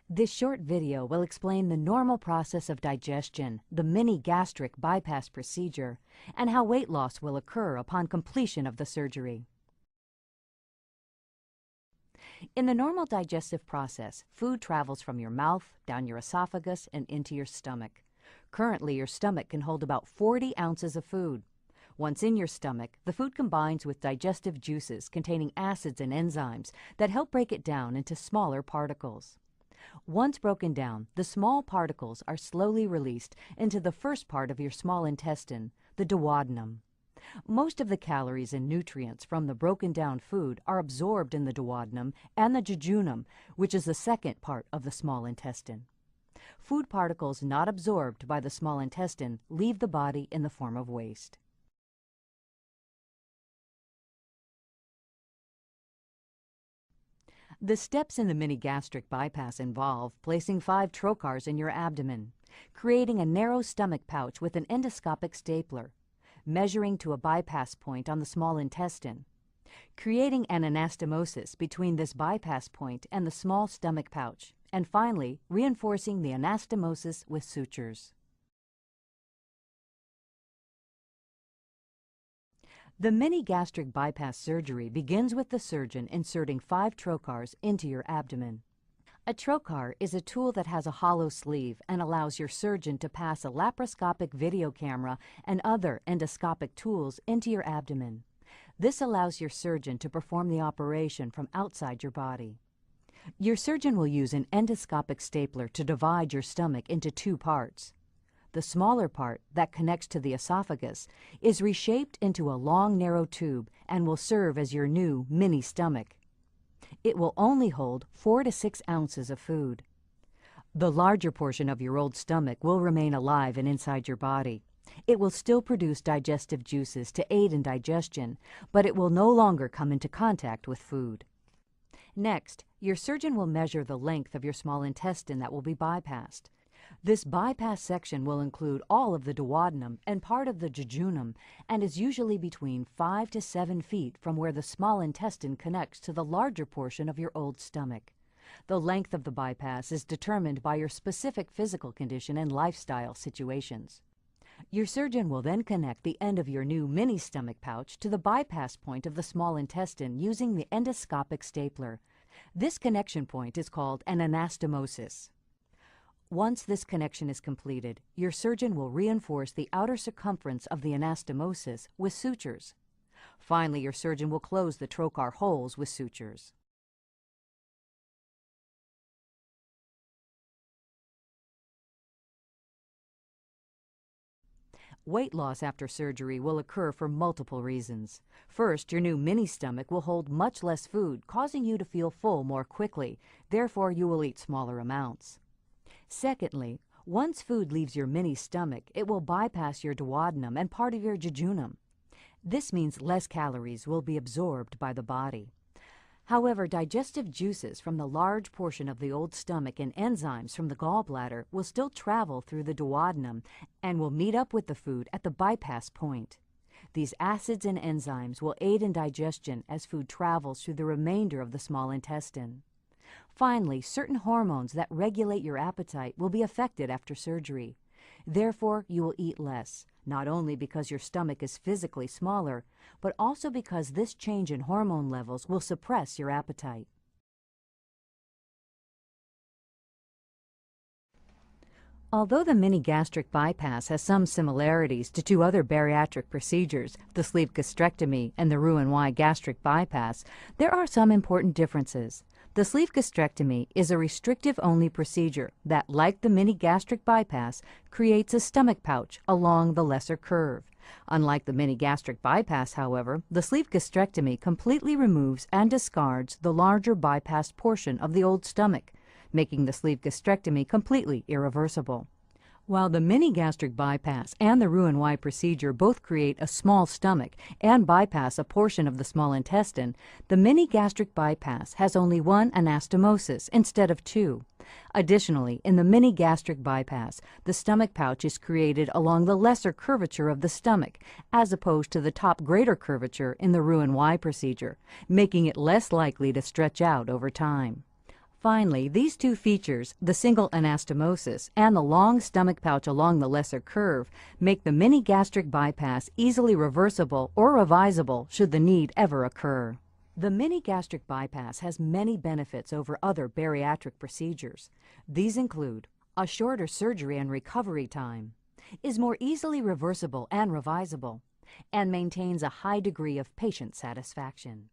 This short video will explain the normal process of digestion, the mini gastric bypass procedure, and how weight loss will occur upon completion of the surgery. In the normal digestive process, food travels from your mouth, down your esophagus, and into your stomach. Currently, your stomach can hold about 40 ounces of food. Once in your stomach, the food combines with digestive juices containing acids and enzymes that help break it down into smaller particles. Once broken down, the small particles are slowly released into the first part of your small intestine, the duodenum. Most of the calories and nutrients from the broken down food are absorbed in the duodenum and the jejunum, which is the second part of the small intestine. Food particles not absorbed by the small intestine leave the body in the form of waste. The steps in the mini gastric bypass involve placing 5 trocars in your abdomen, creating a narrow stomach pouch with an endoscopic stapler, measuring to a bypass point on the small intestine, creating an anastomosis between this bypass point and the small stomach pouch, and finally, reinforcing the anastomosis with sutures. The mini gastric bypass surgery begins with the surgeon inserting 5 trocars into your abdomen. A trocar is a tool that has a hollow sleeve and allows your surgeon to pass a laparoscopic video camera and other endoscopic tools into your abdomen. This allows your surgeon to perform the operation from outside your body. Your surgeon will use an endoscopic stapler to divide your stomach into 2 parts. The smaller part, that connects to the esophagus, is reshaped into a long, narrow tube and will serve as your new mini stomach. It will only hold 4 to 6 ounces of food. The larger portion of your old stomach will remain alive and inside your body. It will still produce digestive juices to aid in digestion, but it will no longer come into contact with food. Next, your surgeon will measure the length of your small intestine that will be bypassed. This bypass section will include all of the duodenum and part of the jejunum and is usually between 5 to 7 feet from where the small intestine connects to the larger portion of your old stomach. The length of the bypass is determined by your specific physical condition and lifestyle situations. Your surgeon will then connect the end of your new mini stomach pouch to the bypass point of the small intestine using the endoscopic stapler. This connection point is called an anastomosis. Once this connection is completed, your surgeon will reinforce the outer circumference of the anastomosis with sutures. Finally, your surgeon will close the trocar holes with sutures. Weight loss after surgery will occur for multiple reasons. First, your new mini stomach will hold much less food, causing you to feel full more quickly. Therefore, you will eat smaller amounts. Secondly, once food leaves your mini stomach, it will bypass your duodenum and part of your jejunum. This means less calories will be absorbed by the body. However, digestive juices from the large portion of the old stomach and enzymes from the gallbladder will still travel through the duodenum and will meet up with the food at the bypass point. These acids and enzymes will aid in digestion as food travels through the remainder of the small intestine. Finally, certain hormones that regulate your appetite will be affected after surgery. Therefore, you will eat less, not only because your stomach is physically smaller, but also because this change in hormone levels will suppress your appetite. Although the mini gastric bypass has some similarities to 2 other bariatric procedures, the sleeve gastrectomy and the Roux-en-Y gastric bypass, there are some important differences. The sleeve gastrectomy is a restrictive-only procedure that, like the mini gastric bypass, creates a stomach pouch along the lesser curve. Unlike the mini gastric bypass, however, the sleeve gastrectomy completely removes and discards the larger bypassed portion of the old stomach, making the sleeve gastrectomy completely irreversible. While the mini gastric bypass and the Roux-en-Y procedure both create a small stomach and bypass a portion of the small intestine, the mini gastric bypass has only 1 anastomosis instead of 2. Additionally, in the mini gastric bypass, the stomach pouch is created along the lesser curvature of the stomach, as opposed to the top greater curvature in the Roux-en-Y procedure, making it less likely to stretch out over time. Finally, these two features, the single anastomosis and the long stomach pouch along the lesser curve, make the mini gastric bypass easily reversible or revisable should the need ever occur. The mini gastric bypass has many benefits over other bariatric procedures. These include a shorter surgery and recovery time, is more easily reversible and revisable, and maintains a high degree of patient satisfaction.